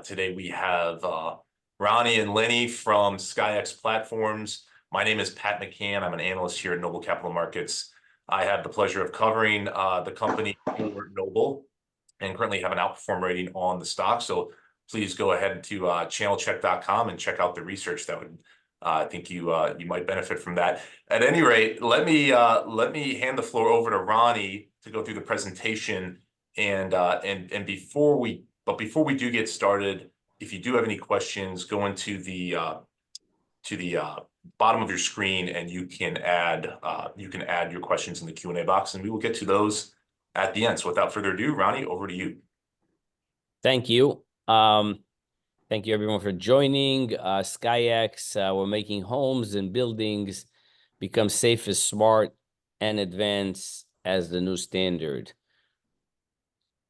Today we have Ronnie and Lenny from SKYX Platforms. My name is Pat McCann. I'm an analyst here at Noble Capital Markets. I have the pleasure of covering the company for Noble and currently have an outperform rating on the stock. So please go ahead to channelcheck.com and check out the research. That would I think you might benefit from that. At any rate, let me hand the floor over to Ronnie to go through the presentation. And before we do get started, if you do have any questions, go into the bottom of your screen and you can add your questions in the Q&A box, and we will get to those at the end. So without further ado, Ronnie, over to you. Thank you. Thank you everyone for joining. SKYX, we're making homes and buildings become safe, as smart, and advanced as the new standard.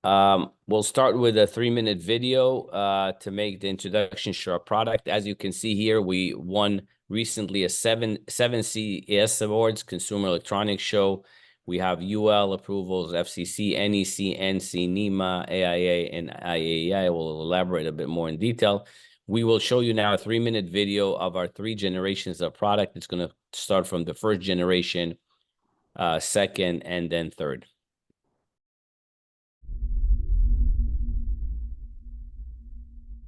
We'll start with a 3-minute video to make the introduction to our product. As you can see here, we won recently a seven CES Awards, Consumer Electronics Show. We have UL approvals, FCC, NEC, NC, NEMA, AIA, and IAEI. We'll elaborate a bit more in detail. We will show you now a 3-minute video of our 3 generations of product. It's going to start from the first generation, second, and then third.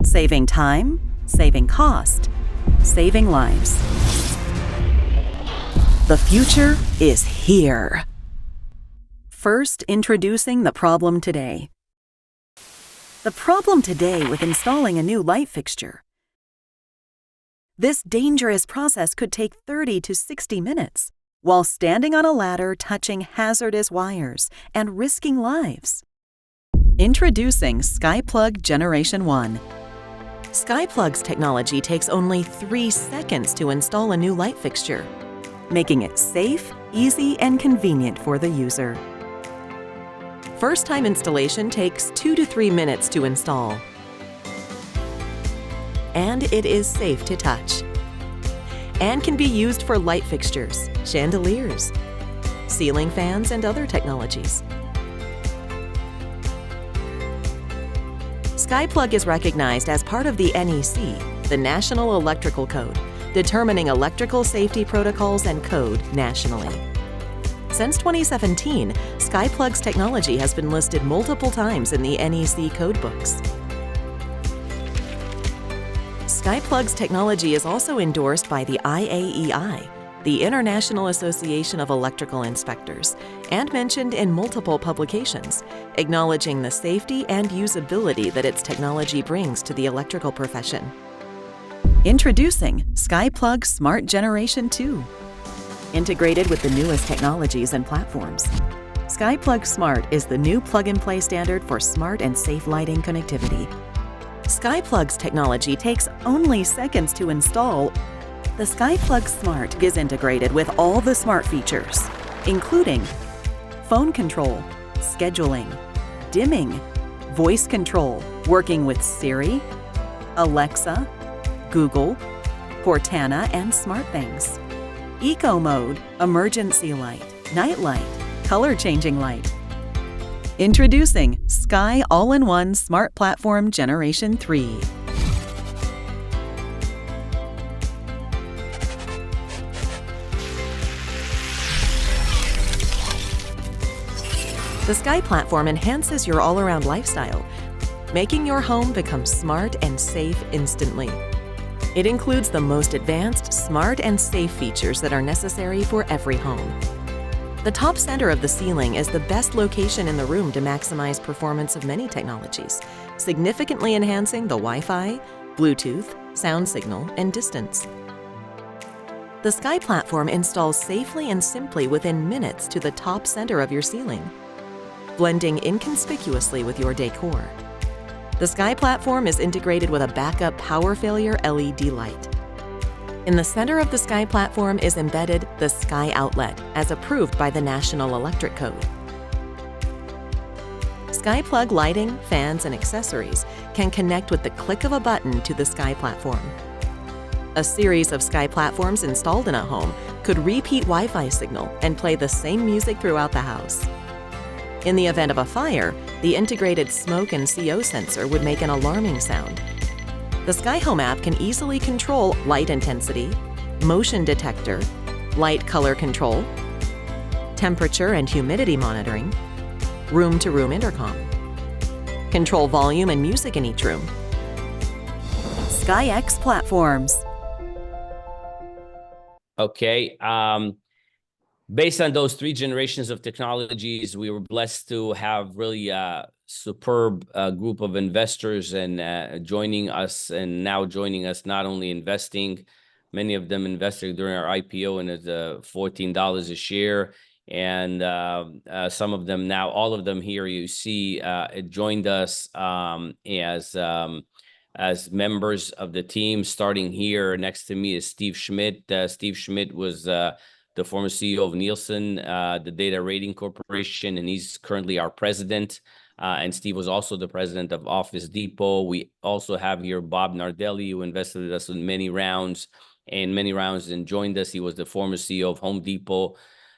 Saving time, saving cost, saving lives. The future is here. First, introducing the problem today. The problem today with installing a new light fixture. This dangerous process could take 30 to 60 minutes while standing on a ladder, touching hazardous wires, and risking lives. Introducing SkyPlug Generation 1. SkyPlug's technology takes only 3 seconds to install a new light fixture, making it safe, easy, and convenient for the user. First-time installation takes 2 to 3 minutes to install. And it is safe to touch. And can be used for light fixtures, chandeliers, ceiling fans, and other technologies. SkyPlug is recognized as part of the NEC, the National Electrical Code, determining electrical safety protocols and code nationally. Since 2017, SkyPlug's technology has been listed multiple times in the NEC code books. SkyPlug's technology is also endorsed by the IAEI, the International Association of Electrical Inspectors, and mentioned in multiple publications, acknowledging the safety and usability that its technology brings to the electrical profession. Introducing SkyPlug Smart Generation 2. Integrated with the newest technologies and platforms, SkyPlug Smart is the new plug-and-play standard for smart and safe lighting connectivity. SkyPlug's technology takes only seconds to install. The SkyPlug Smart is integrated with all the smart features, including phone control, scheduling, dimming, voice control, working with Siri, Alexa, Google, Cortana, and SmartThings. Eco mode, emergency light, night light, color changing light. Introducing Sky All-in-One Smart Platform Generation 3. The Sky Platform enhances your all-around lifestyle, making your home become smart and safe instantly. It includes the most advanced, smart, and safe features that are necessary for every home. The top center of the ceiling is the best location in the room to maximize performance of many technologies, significantly enhancing the Wi-Fi, Bluetooth, sound signal, and distance. The Sky Platform installs safely and simply within minutes to the top center of your ceiling, blending inconspicuously with your decor. The Sky Platform is integrated with a backup power failure LED light. In the center of the Sky Platform is embedded the Sky Outlet, as approved by the National Electric Code. SkyPlug lighting, fans, and accessories can connect with the click of a button to the Sky Platform. A series of Sky Platforms installed in a home could repeat Wi-Fi signal and play the same music throughout the house. In the event of a fire, the integrated smoke and CO sensor would make an alarming sound. The SkyHome app can easily control light intensity, motion detector, light color control, temperature and humidity monitoring, room-to-room intercom, control volume and music in each room. SKYX Platforms. Okay. Based on those 3 generations of technologies, we were blessed to have really a superb group of investors and joining us, and now joining us not only investing, many of them invested during our IPO and at $14 a share. And some of them now, all of them here you see joined us as members of the team. Starting here next to me is Steve Schmidt. Steve Schmidt was the former CEO of Nielsen, the Data Rating Corporation, and he's currently our president. And Steve was also the president of Office Depot. We also have here Bob Nardelli, who invested with us in many rounds and joined us. He was the former CEO of Home Depot,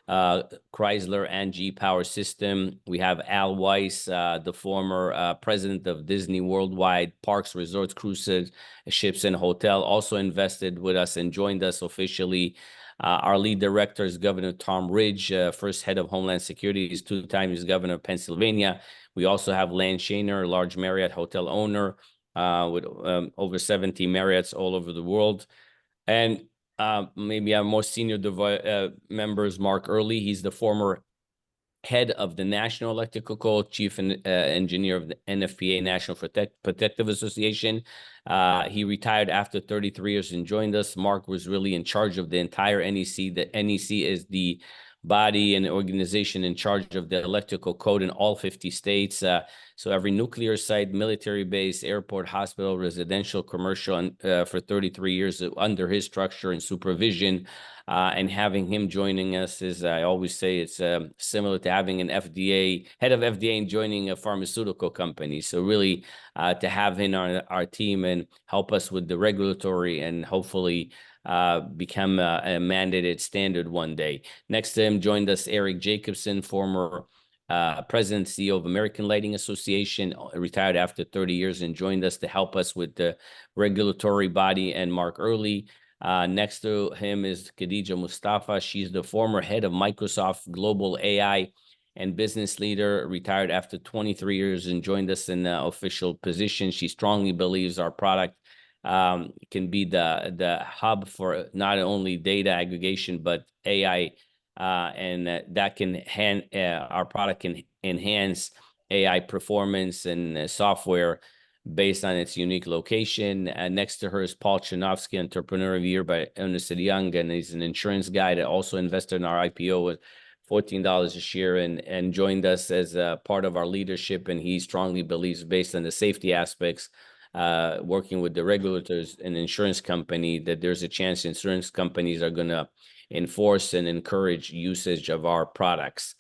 Chrysler, and G Power System. We have Al Weiss, the former president of Disney Worldwide Parks, Resorts, Cruises, Ships, and Hotel, also invested with us and joined us officially. Our lead director is Governor Tom Ridge, first head of Homeland Security. He's 2 times governor of Pennsylvania. We also have Lan Shaner, a large Marriott hotel owner with over 70 Marriotts all over the world. And maybe our most senior members, Mark Early. He's the former head of the National Electrical Code, chief engineer of the NFPA, National Protective Association. He retired after 33 years and joined us. Mark was really in charge of the entire NEC. The NEC is the body and organization in charge of the electrical code in all 50 states. So every nuclear site, military base, airport, hospital, residential, commercial, and for 33 years under his structure and supervision. And having him joining us is, I always say, it's similar to having an head of FDA and joining a pharmaceutical company. So really to have him on our team and help us with the regulatory and hopefully become a mandated standard one day. Next to him joined us Eric Jacobson, former president, CEO of American Lighting Association, retired after 30 years and joined us to help us with the regulatory body, and Mark Early. Next to him is Khadija Mustafa. She's the former head of Microsoft Global AI and business leader, retired after 23 years and joined us in the official position. She strongly believes our product can be the hub for not only data aggregation, but AI, and that can our product can enhance AI performance and software based on its unique location. Next to her is Paul Chinovsky, Entrepreneur of the Year by Ernst & Young, and he's an insurance guy that also invested in our IPO with $14 a share and joined us as a part of our leadership. And he strongly believes, based on the safety aspects, working with the regulators and insurance company, that there's a chance insurance companies are going to enforce and encourage usage of our products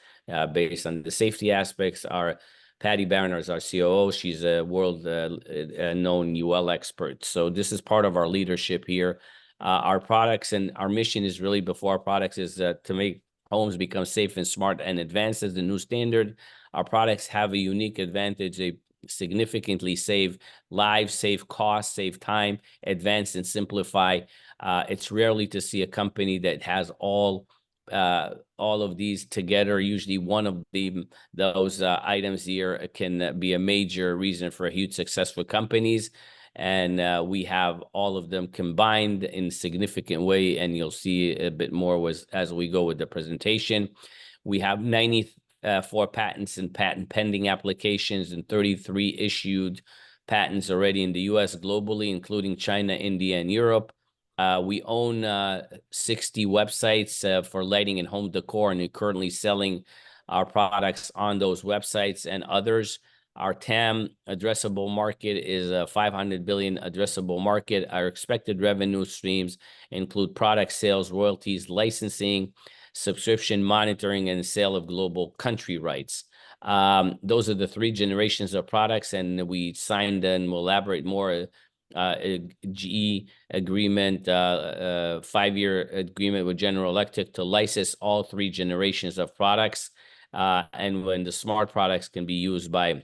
based on the safety aspects. Our Patty Barron is our COO. She's a world-known UL expert. So this is part of our leadership here. Our products and our mission is really, before our products, is to make homes become safe and smart and advanced as the new standard. Our products have a unique advantage. They significantly save lives, save costs, save time, advance and simplify. It's rarely to see a company that has all of these together. Usually one of those items here can be a major reason for a huge success for companies. And we have all of them combined in a significant way, and you'll see a bit more as we go with the presentation. We have 94 patents and patent pending applications and 33 issued patents already in the US, globally, including China, India, and Europe. We own 60 websites for lighting and home decor, and we're currently selling our products on those websites and others. Our TAM addressable market is a $500 billion addressable market. Our expected revenue streams include product sales, royalties, licensing, subscription, monitoring, and sale of global country rights. Those are the 3 generations of products, and we signed, and we'll elaborate more, a GE agreement, 5-year agreement with General Electric to license all 3 generations of products. And when the smart products can be used by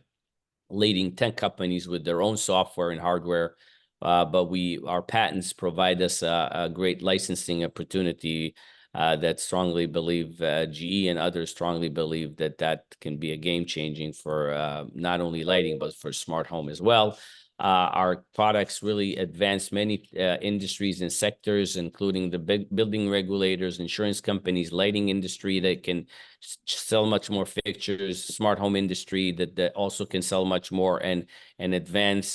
leading tech companies with their own software and hardware. But our patents provide us a great licensing opportunity that strongly believe GE and others strongly believe that can be a game changing for not only lighting, but for smart home as well. Our products really advance many industries and sectors, including the building regulators, insurance companies, lighting industry that can sell much more fixtures, smart home industry that also can sell much more, and advance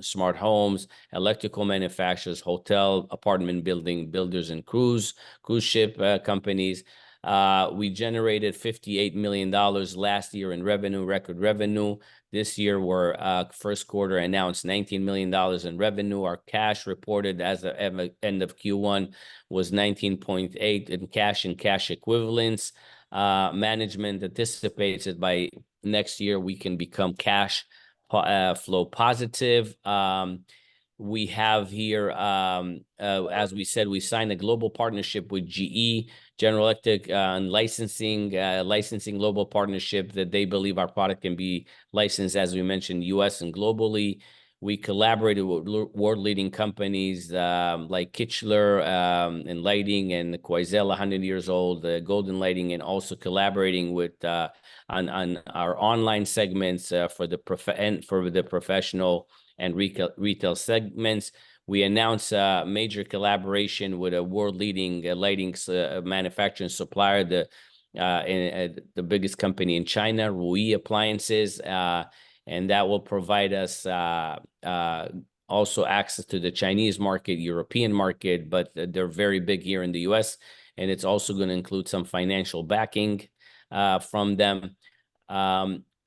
smart homes, electrical manufacturers, hotel, apartment builders, and cruise ship companies. We generated $58 million last year in revenue, record revenue. This year, we're first quarter announced $19 million in revenue. Our cash reported as of end of Q1 was 19.8 in cash and cash equivalents. Management anticipates that by next year we can become cash flow positive. We have here, as we said, we signed a global partnership with GE, General Electric, on licensing global partnership that they believe our product can be licensed, as we mentioned, US and globally. We collaborated with world-leading companies like Kichler in lighting, and Quoizel, 100 years old, Golden Lighting, and also collaborating with on our online segments for the professional and retail segments. We announced a major collaboration with a world-leading lighting manufacturing supplier, the biggest company in China, Rui Appliances, and that will provide us also access to the Chinese market, European market, but they're very big here in the US, and it's also going to include some financial backing from them.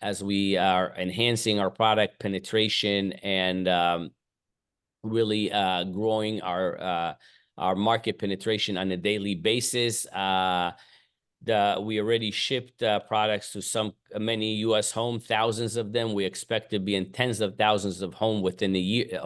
As we are enhancing our product penetration and really growing our market penetration on a daily basis. We already shipped products to many U.S. homes, thousands of them. We expect to be in tens of thousands of homes within a year,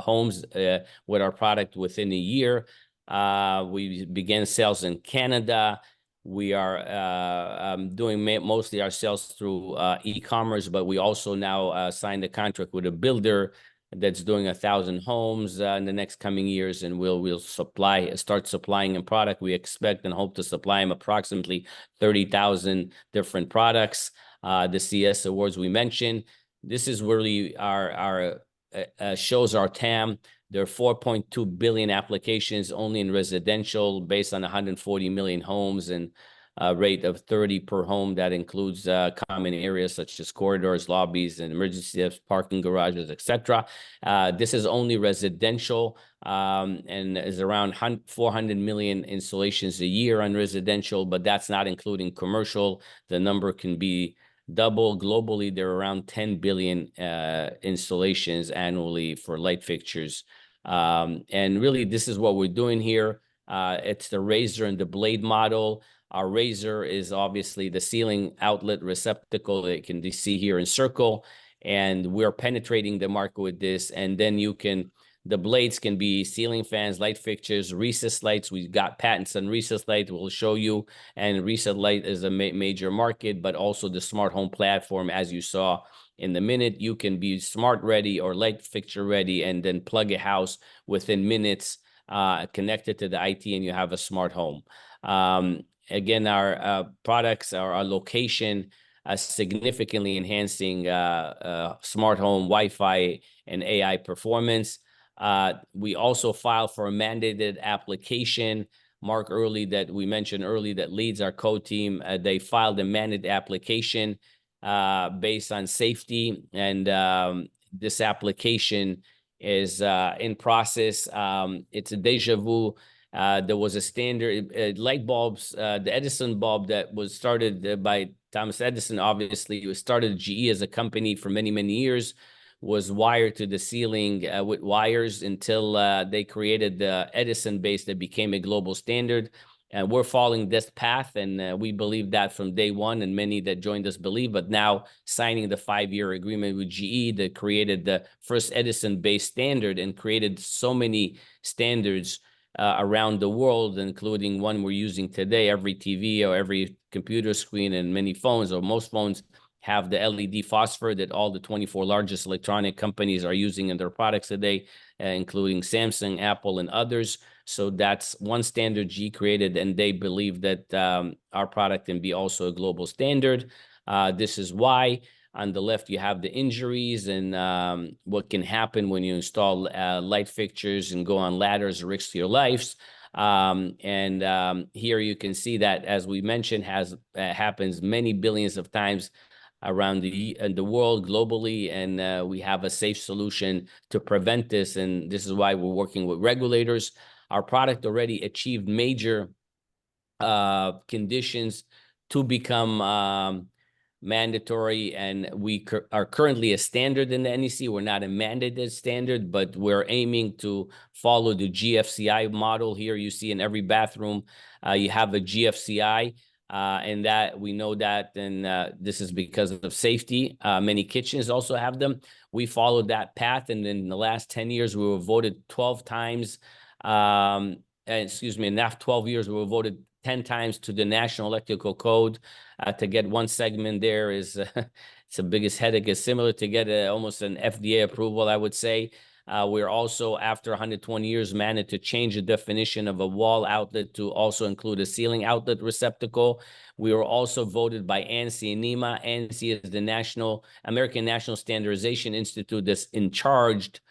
with our product within a year. We began sales in Canada. We are doing mostly our sales through e-commerce, but we also now signed a contract with a builder that's doing 1,000 homes in the next coming years, and we'll start supplying a product. We expect and hope to supply them approximately 30,000 different products. The CS awards we mentioned. This is really our shows our TAM. There are 4.2 billion applications only in residential, based on 140 million homes, and a rate of 30 per home. That includes common areas such as corridors, lobbies, and emergency steps, parking garages, etc. This is only residential, and is around 400 million installations a year on residential, but that's not including commercial. The number can be double. Globally, there are around 10 billion installations annually for light fixtures. And really, this is what we're doing here. It's the razor and the blade model. Our razor is obviously the ceiling outlet receptacle that you can see here in circle, and we're penetrating the market with this. And then the blades can be ceiling fans, light fixtures, recessed lights. We've got patents on recessed light we'll show you, and recessed light is a major market, but also the smart home platform. As you saw in the minute, you can be smart ready or light fixture ready, and then plug a house within minutes, connected to the IT, and you have a smart home. Again, our products, our location, significantly enhancing smart home Wi-Fi and AI performance. We also filed for a mandated application. Mark Early, that we mentioned early, that leads our code team, they filed a mandated application based on safety, and this application is in process. It's a deja vu. There was a standard light bulbs, the Edison bulb that was started by Thomas Edison. Obviously, it was started at GE as a company for many, many years, was wired to the ceiling with wires until they created the Edison base that became a global standard. And we're following this path, and we believe that from day one, and many that joined us believe. But now signing the 5-year agreement with GE that created the first Edison-based standard and created so many standards around the world, including one we're using today. Every TV or every computer screen and many phones, or most phones, have the LED phosphor that all the 24 largest electronic companies are using in their products today, including Samsung, Apple, and others. So that's one standard G created, and they believe that our product can be also a global standard. This is why. On the left, you have the injuries and what can happen when you install light fixtures and go on ladders, risk to your lives. Here you can see that, as we mentioned, happens many billions of times around the world globally, and we have a safe solution to prevent this, and this is why we're working with regulators. Our product already achieved major conditions to become mandatory, and we are currently a standard in the NEC. We're not a mandated standard, but we're aiming to follow the GFCI model. Here you see in every bathroom you have a GFCI, and that we know that, and this is because of safety. Many kitchens also have them. We followed that path, and in the last 10 years, we were voted 12 times. Excuse me, in that 12 years, we were voted 10 times to the National Electrical Code. To get one segment there is it's the biggest headache. It's similar to get almost an FDA approval, I would say. We're also, after 120 years, managed to change the definition of a wall outlet to also include a ceiling outlet receptacle. We were also voted by ANSI and NEMA. ANSI is the American National Standardization Institute that's in charge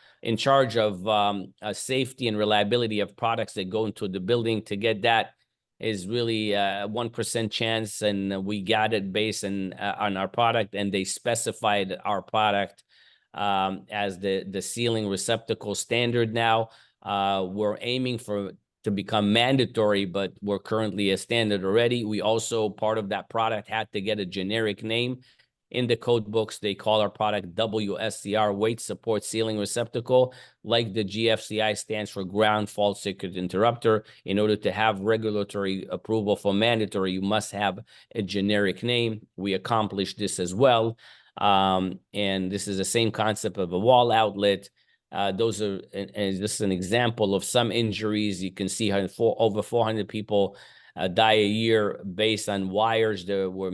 of safety and reliability of products that go into the building. To get that is really a 1% chance, and we got it based on our product, and they specified our product as the ceiling receptacle standard now. We're aiming to become mandatory, but we're currently a standard already. We also, part of that product, had to get a generic name. In the code books, they call our product WSCR, Weight Support Ceiling Receptacle. Like the GFCI stands for Ground Fault Circuit Interrupter. In order to have regulatory approval for mandatory, you must have a generic name. We accomplished this as well. And this is the same concept of a wall outlet. Those are, and this is an example of some injuries. You can see how over 400 people die a year based on wires that were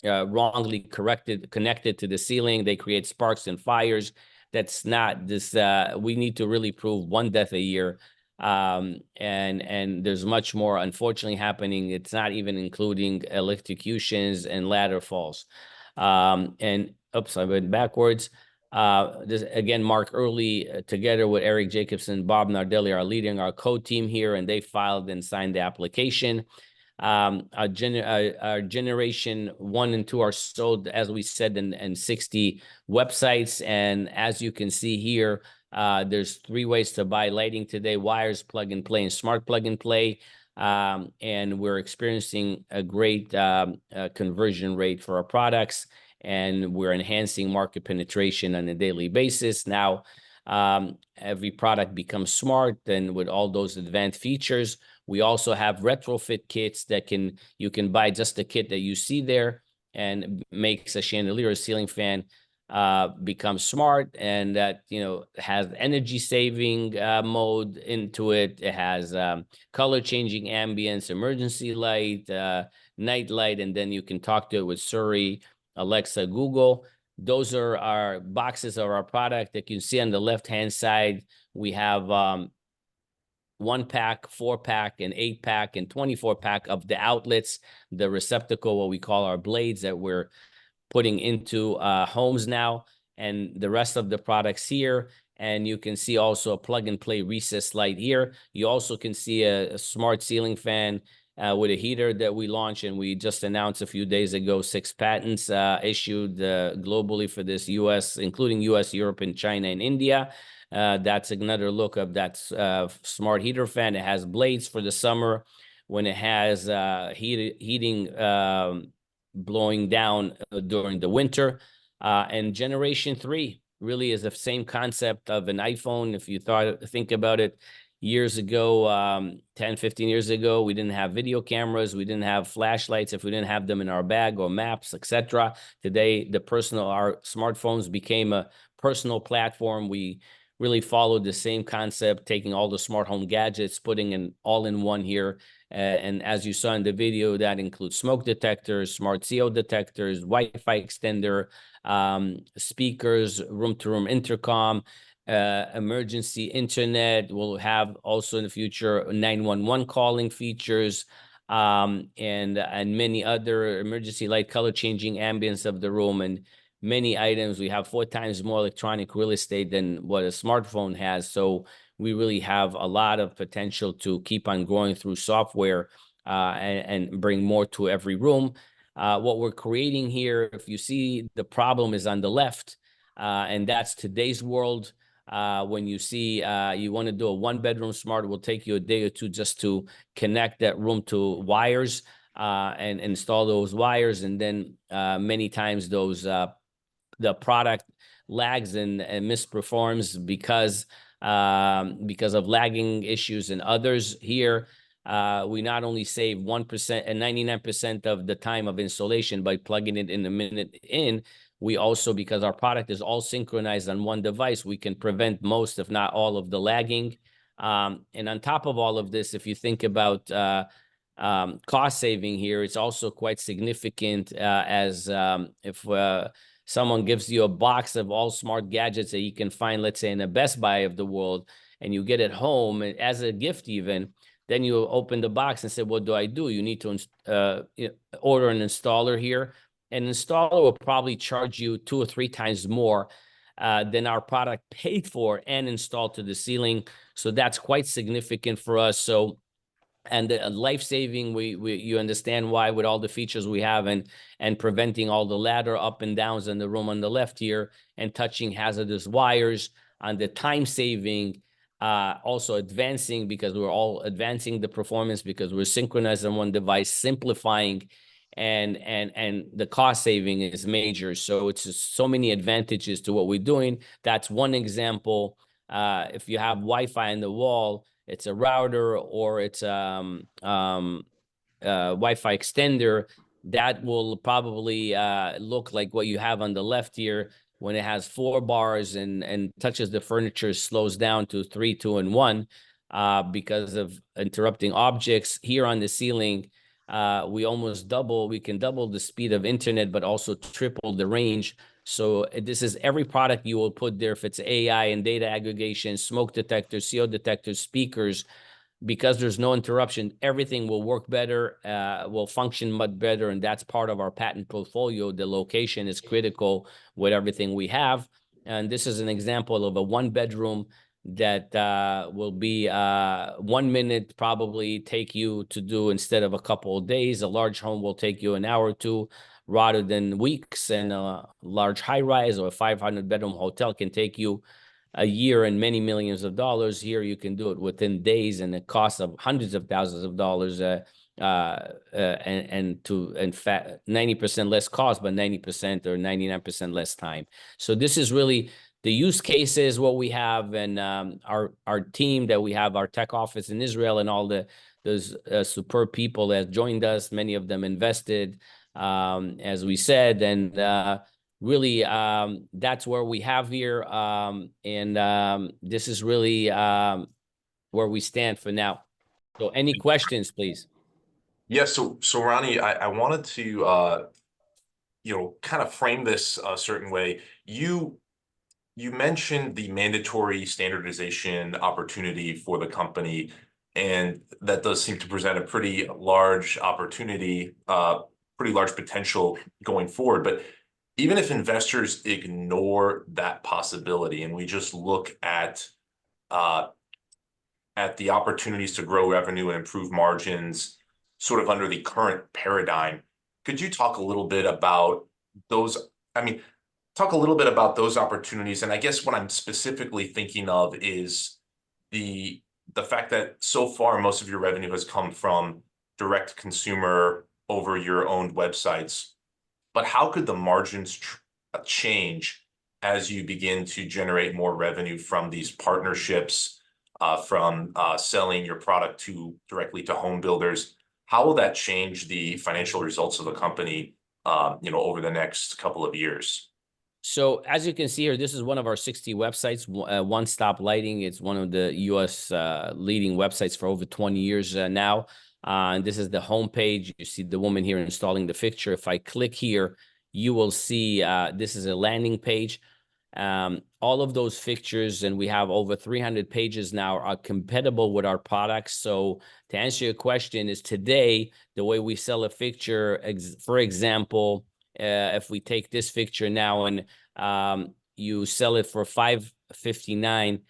wrongly connected to the ceiling. They create sparks and fires. That's not this. We need to really prove one death a year, and there's much more, unfortunately, happening. It's not even including electrocutions and ladder falls. And oops, I went backwards. This again, Mark Early, together with Eric Jacobson, Bob Nardelli, are leading our code team here, and they filed and signed the application. Our generation 1 and 2 are sold, as we said, in 60 websites. And as you can see here, there's 3 ways to buy lighting today: wires, plug and play, and smart plug and play. And we're experiencing a great conversion rate for our products, and we're enhancing market penetration on a daily basis. Now, every product becomes smart, and with all those advanced features, we also have retrofit kits that you can buy just the kit that you see there, and makes a chandelier or ceiling fan become smart, and that has energy saving mode into it. It has color changing ambience, emergency light, night light, and then you can talk to it with Siri, Alexa, Google. Those are our boxes of our product that you can see on the left hand side. We have 1-pack, 4-pack, and 8-pack, and 24-pack of the outlets, the receptacle, what we call our blades, that we're putting into homes now, and the rest of the products here. And you can see also a plug and play recessed light here. You also can see a smart ceiling fan with a heater that we launched, and we just announced a few days ago 6 patents issued globally for this, US, including US, Europe, and China, and India. That's another look of that smart heater fan. It has blades for the summer when it has heating blowing down during the winter. And generation 3 really is the same concept of an iPhone. If you think about it, years ago, 10, 15 years ago, we didn't have video cameras. We didn't have flashlights if we didn't have them in our bag, or maps, etc. Today, our smartphones became a personal platform. We really followed the same concept, taking all the smart home gadgets, putting an all-in-one here. And as you saw in the video, that includes smoke detectors, smart CO detectors, Wi-Fi extender, speakers, room-to-room intercom, emergency internet. We'll have also in the future 911 calling features, and many other emergency light, color changing ambience of the room, and many items. We have 4 times more electronic real estate than what a smartphone has. So we really have a lot of potential to keep on growing through software, and bring more to every room. What we're creating here, if you see, the problem is on the left, and that's today's world. When you see you want to do a 1-bedroom smart, it will take you a day or 2 just to connect that room to wires, and install those wires. And then many times those the product lags and misperforms because of lagging issues and others. Here, we not only save 1% and 99% of the time of installation by plugging it in a minute in, we also, because our product is all synchronized on one device, we can prevent most, if not all, of the lagging. And on top of all of this, if you think about cost saving here, it's also quite significant, as if someone gives you a box of all smart gadgets that you can find, let's say, in a Best Buy of the world, and you get it home as a gift even, then you open the box and say, what do I do? You need to order an installer here. An installer will probably charge you 2 or 3 times more than our product paid for and installed to the ceiling. So that's quite significant for us. So, and life-saving, you understand why, with all the features we have, and preventing all the ladder up and downs in the room on the left here, and touching hazardous wires, on the time-saving, also advancing, because we're all advancing the performance because we're synchronized on one device, simplifying, and the cost saving is major. So it's just so many advantages to what we're doing. That's one example. If you have Wi-Fi in the wall, it's a router or it's Wi-Fi extender, that will probably look like what you have on the left here. When it has 4 bars and touches the furniture, slows down to 3, 2, and 1 because of interrupting objects. Here on the ceiling, we can double the speed of internet, but also triple the range. So this is every product you will put there. If it's AI and data aggregation, smoke detectors, CO detectors, speakers, because there's no interruption, everything will work better, will function much better. And that's part of our patent portfolio. The location is critical with everything we have. And this is an example of a 1-bedroom that will be 1 minute probably take you to do instead of a couple of days. A large home will take you an hour or 2 rather than weeks, and a large high-rise or a 500-bedroom hotel can take you a year and many millions of dollars. Here you can do it within days, and it costs of hundreds of thousands of dollars, and to, in fact, 90% less cost, but 90% or 99% less time. So this is really the use cases, what we have, and our team that we have, our tech office in Israel, and all those superb people that joined us. Many of them invested, as we said, and really, that's where we have here, and this is really where we stand for now. So any questions, please? Yeah, so Ronnie, I wanted to kind of frame this a certain way. You mentioned the mandatory standardization opportunity for the company, and that does seem to present a pretty large opportunity, pretty large potential going forward. But even if investors ignore that possibility and we just look at the opportunities to grow revenue and improve margins sort of under the current paradigm, could you talk a little bit about those? Talk a little bit about those opportunities. And I guess what I'm specifically thinking of is the fact that so far most of your revenue has come from direct consumer over your own websites. But how could the margins change as you begin to generate more revenue from these partnerships, from selling your product directly to home builders? How will that change the financial results of the company, over the next couple of years? So as you can see here, this is one of our 60 websites, One Stop Lighting. It's one of the U.S. Leading websites for over 20 years now. And this is the homepage. You see the woman here installing the fixture. If I click here, you will see this is a landing page. All of those fixtures, and we have over 300 pages now, are compatible with our products. So to answer your question is today, the way we sell a fixture, for example, if we take this fixture now and you sell it for $559,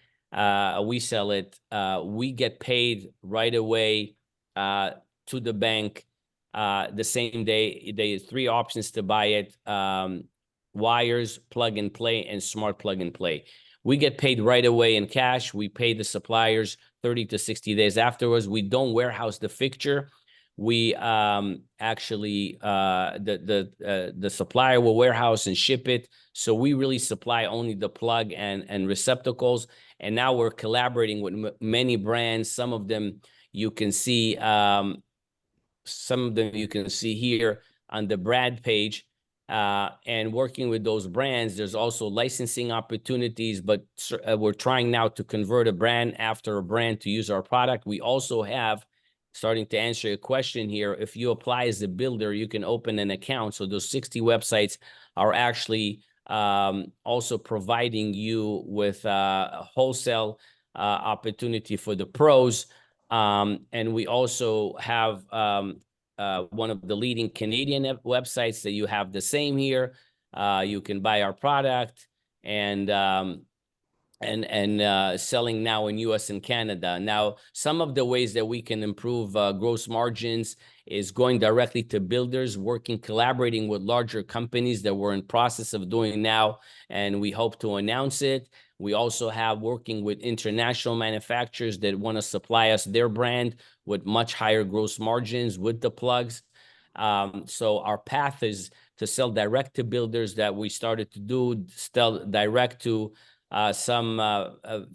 we sell it, we get paid right away to the bank the same day. There's 3 options to buy it: wires, plug and play, and smart plug and play. We get paid right away in cash. We pay the suppliers 30 to 60 days afterwards. We don't warehouse the fixture. We actually the supplier will warehouse and ship it. So we really supply only the plug and receptacles. And now we're collaborating with many brands. Some of them you can see here on the brand page. And working with those brands, there's also licensing opportunities, but we're trying now to convert a brand after a brand to use our product. We also have, starting to answer your question here, if you apply as a builder, you can open an account. So those 60 websites are actually also providing you with a wholesale opportunity for the pros. And we also have one of the leading Canadian websites that you have the same here. You can buy our product and selling now in US and Canada. Now, some of the ways that we can improve gross margins is going directly to builders, collaborating with larger companies that we're in process of doing now, and we hope to announce it. We also have working with international manufacturers that want to supply us their brand with much higher gross margins with the plugs. So our path is to sell direct to builders that we started to do, sell direct to some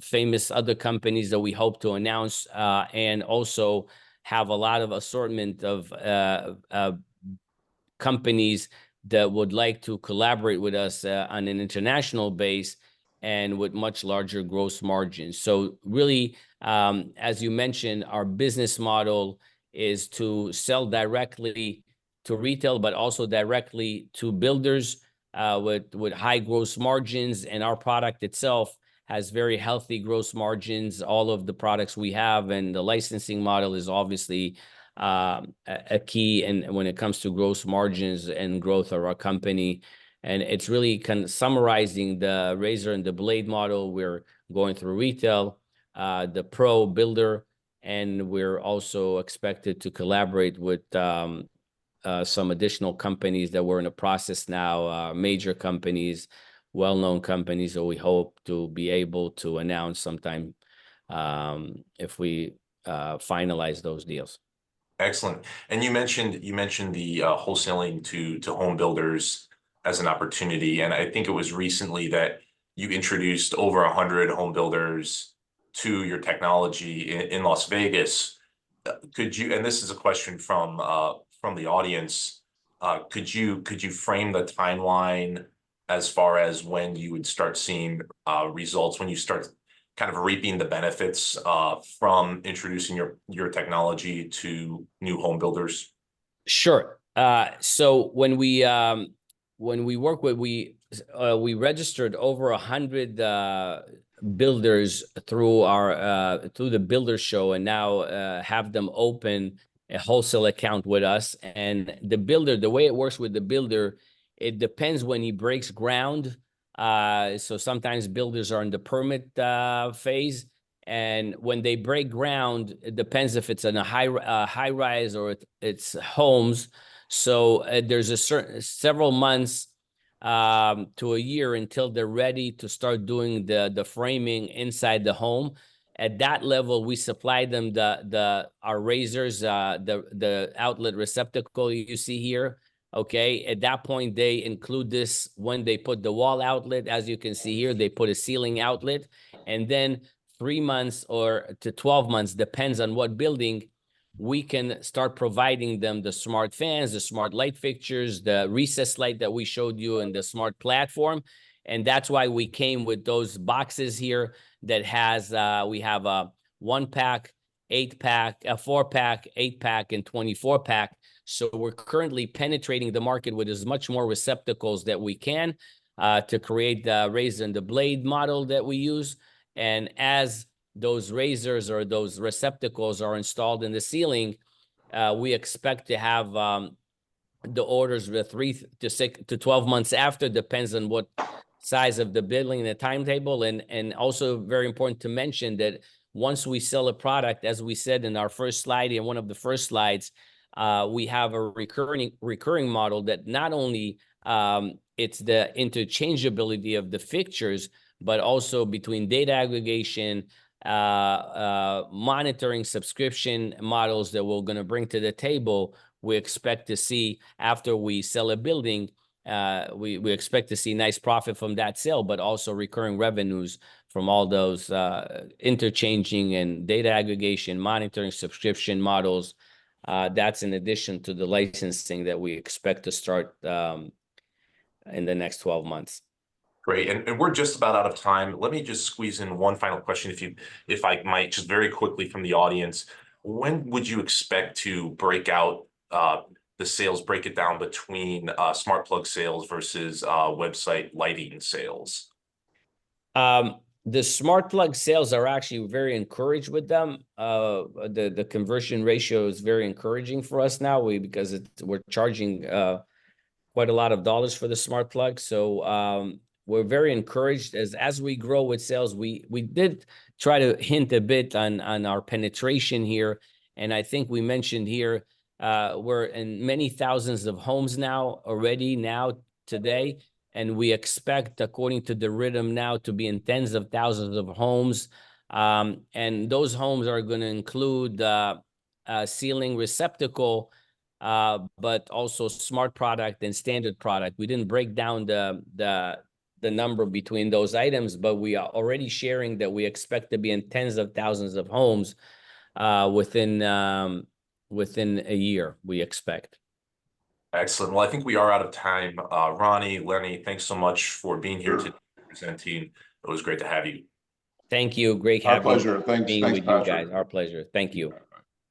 famous other companies that we hope to announce, and also have a lot of assortment of companies that would like to collaborate with us on an international base and with much larger gross margins. So really, as you mentioned, our business model is to sell directly to retail, but also directly to builders with high gross margins. And our product itself has very healthy gross margins, all of the products we have. And the licensing model is obviously a key and when it comes to gross margins and growth of our company. And it's really kind of summarizing the razor and the blade model. We're going through retail, the pro builder, and we're also expected to collaborate with some additional companies that we're in a process now, major companies, well-known companies that we hope to be able to announce sometime if we finalize those deals. Excellent. And you mentioned the wholesaling to home builders as an opportunity. And I think it was recently that you introduced over 100 home builders to your technology in Las Vegas. Could you, and this is a question from the audience, could you frame the timeline as far as when you would start seeing results, when you start kind of reaping the benefits from introducing your technology to new home builders? Sure. So when we work with, we registered over 100 builders through through the builder show, and now have them open a wholesale account with us. And the builder, the way it works with the builder, it depends when he breaks ground. So sometimes builders are in the permit phase, and when they break ground, it depends if it's in a high rise or it's homes. So there's several months to a year until they're ready to start doing the framing inside the home. At that level, we supply them our razors, the outlet receptacle you see here. Okay, at that point, they include this when they put the wall outlet. As you can see here, they put a ceiling outlet, and then 3 months or to 12 months, depends on what building, we can start providing them the smart fans, the smart light fixtures, the recessed light that we showed you, and the smart platform. And that's why we came with those boxes here that has, we have a 1-pack, 8-pack, a 4-pack, 8-pack, and 24-pack. So we're currently penetrating the market with as much more receptacles that we can to create the razor and the blade model that we use. And as those razors or those receptacles are installed in the ceiling, we expect to have the orders with 3 to 6 to 12 months after, depends on what size of the building and the timetable. And also very important to mention that once we sell a product, as we said in our first slide, in one of the first slides, we have a recurring model that not only it's the interchangeability of the fixtures, but also between data aggregation, monitoring, subscription models that we're going to bring to the table. We expect to see, after we sell a building, we expect to see nice profit from that sale, but also recurring revenues from all those interchanging and data aggregation, monitoring, subscription models. That's in addition to the licensing that we expect to start in the next 12 months. Great, and we're just about out of time. Let me just squeeze in one final question, if I might, just very quickly from the audience. When would you expect to break out the sales, break it down between smart plug sales versus website lighting sales? The smart plug sales are actually very encouraged with them. The conversion ratio is very encouraging for us now, because we're charging quite a lot of dollars for the smart plug. So we're very encouraged as we grow with sales. We did try to hint a bit on our penetration here, and I think we mentioned here we're in many thousands of homes now already today, and we expect, according to the rhythm now, to be in tens of thousands of homes, and those homes are going to include ceiling receptacle, but also smart product and standard product. We didn't break down the number between those items, but we are already sharing that we expect to be in tens of thousands of homes within a year, we expect. Excellent. Well, I think we are out of time. Ronnie, Lenny, thanks so much for being here today presenting. It was great to have you. Thank you. Great Our having pleasure. Thanks. being Thanks, with you Patrick. guys. Our pleasure. Thank you.